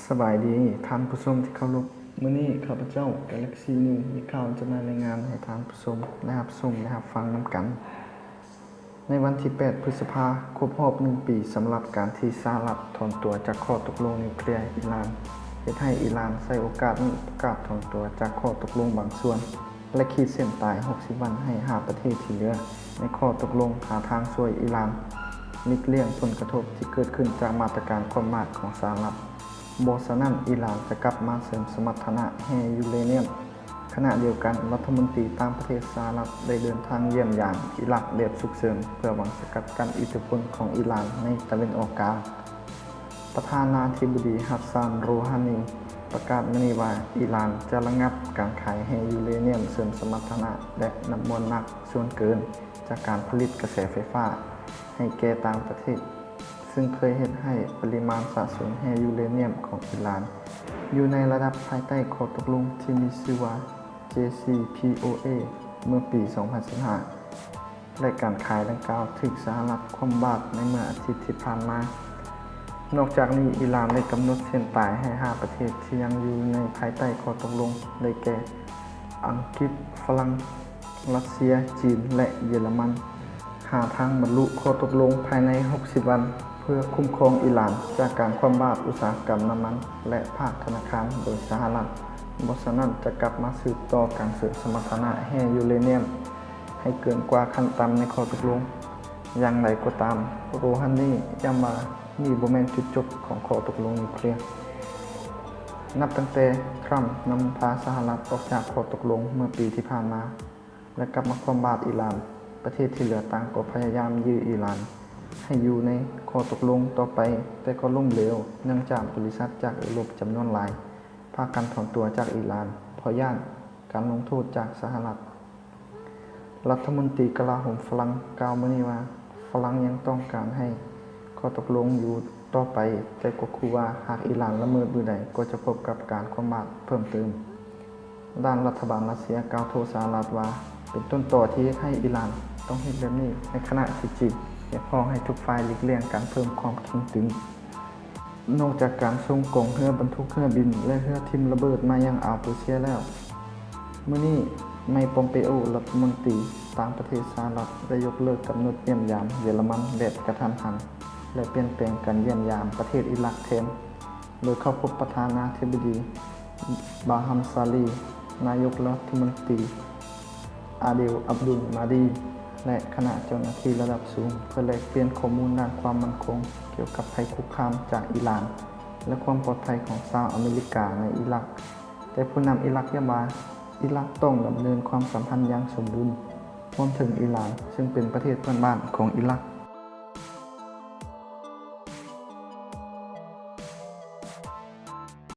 สบายดีท่านผู้ชมที่เคารพมื้อนี้ข้าพเจ้า Galaxy New มีข่าวจะมารายงานให้ท่านผู้ชมนะครับฟังนำกัน ในวันที่ 8 พฤษภาคม ครบรอบ 1 ปีสำหรับการที่สหรัฐถอนตัวจากข้อตกลงนิวเคลียร์อิหร่านเฮ็ดให้อิหร่านใช้โอกาสนี้ประกาศถอนตัวจากข้อตกลงบางส่วนและขีดเส้นตาย 60 วันให้ 5 ประเทศที่เหลือในข้อตกลงหาทางช่วยอิหร่านหลีกเลี่ยงผลกระทบที่เกิดขึ้นจากมาตรการความมาดของสหรัฐบ่ฉะนั้นอิหร่านจะกลับมาเสริมสมรรถนะแร่ยูเรเนียมขณะเดียวกันรัฐมนตรีต่างประเทศสหรัฐได้เดินทางเยี่ยมยามอิรักแบบฉุกเฉินเพื่อหวังสกัดกั้นอิทธิพลของอิหร่านในตะวันออกกลางประธานาธิบดีฮัสซาน โรฮานี ประกาศมื้อนี้ว่าอิหร่านจะระงับการขายแร่ยูเรเนียมเสริมสมรรถนะและน้ำมันหนักส่วนเกินจากการผลิตกระแสไฟฟ้าให้แก่ต่างประเทศซึ่งเคยเฮ็ดให้ปริมาณสะสมแร่ยูเรเนียมของอิหร่านอยู่ในระดับภายใต้ข้อตกลงที่มีชื่อว่า JCPOA เมื่อปี 2015 และการขายดังกล่าวถูกสหรัฐคว่ำบาตรในเมื่ออาทิตย์ที่ผ่านมานอกจากนี้อิหร่านได้กำหนดเส้นตายให้ 5 ประเทศที่ยังอยู่ในภายใต้ข้อตกลงได้แก่อังกฤษฝรั่งรัสเซียจีนและเยอรมันหาทางบรรลุข้อตกลงภายใน 60 วันเพื่อคุ้มครองอิหร่านจากการคว่ำบาตรอุตสาหกรรมน้ำมันและภาคธนาคารโดยสหรัฐบ่ฉะนั้นจะกลับมาสืบต่อการเสริมสมรรถนะแร่ยูเรเนียมให้เกินกว่าขั้นต่ำในข้อตกลงอย่างไรก็ตามโรฮานีย้ำว่านี่บ่แม่นจุดจบของข้อตกลงนิวเคลียร์นับตั้งแต่ทรัมป์นำพาสหรัฐออกจากข้อตกลงเมื่อปีที่ผ่านมาและกลับมาคว่ำบาตรอิหร่านประเทศที่เหลือต่างก็พยายามยื้ออิหร่านให้อยู่ในข้อตกลงต่อไปแต่ก็ล้มเหลวเนื่องจากบริษัทจากยุโรปจำนวนหลายพากันถอนตัวจากอิหร่านเพราะย่านการลงโทษจากสหรัฐรัฐมนตรีกลาโหมฝรั่งกล่าวมื้อนี้ว่าฝรั่งยังต้องการให้ข้อตกลงอยู่ต่อไปแต่ก็คือว่าหากอิหร่านละเมิดมื้อใดก็จะพบกับการคว่ำบาตรเพิ่มเติมด้านรัฐบาลรัสเซียกล่าวโทษสหรัฐว่าเป็นต้นต่อที่ให้อิหร่านต้องเฮ็ดแบบนี้ในขณะที่จีนเรียกร้องให้ทุกฝ่ายหลีกเลี่ยงการเพิ่มความเข้มตึงนอกจากการส่งกองเรือบรรทุกเครื่องบินและเรือทิ่มระเบิดมายังอ่าวเปอร์เซียแล้วมื้อนี้ไมค์ ปอมเปโอรัฐมนตรีต่างประเทศสหรัฐได้ยกเลิกกำหนดเยี่ยมยามเยอรมันแบบกระทันหันและเปลี่ยนแปลงการเยี่ยมยามประเทศอิรักแทนโดยเข้าพบประธานาธิบดีบาฮัมซาลีนายกรัฐมนตรีอาเดล อับดุล มาดีและคณะเจ้าหน้าที่ระดับสูงเพื่อแลกเปลี่ยนข้อมูลด้านความมั่นคงเกี่ยวกับภัยคุกคามจากอิหร่านและความปลอดภัยของชาวอเมริกาในอิรักแต่ผู้นำอิรักย้ำว่าอิรักต้องดำเนินความสัมพันธ์อย่างสมดุลรวมถึงอิหร่านซึ่งเป็นประเทศเพื่อนบ้านของอิรัก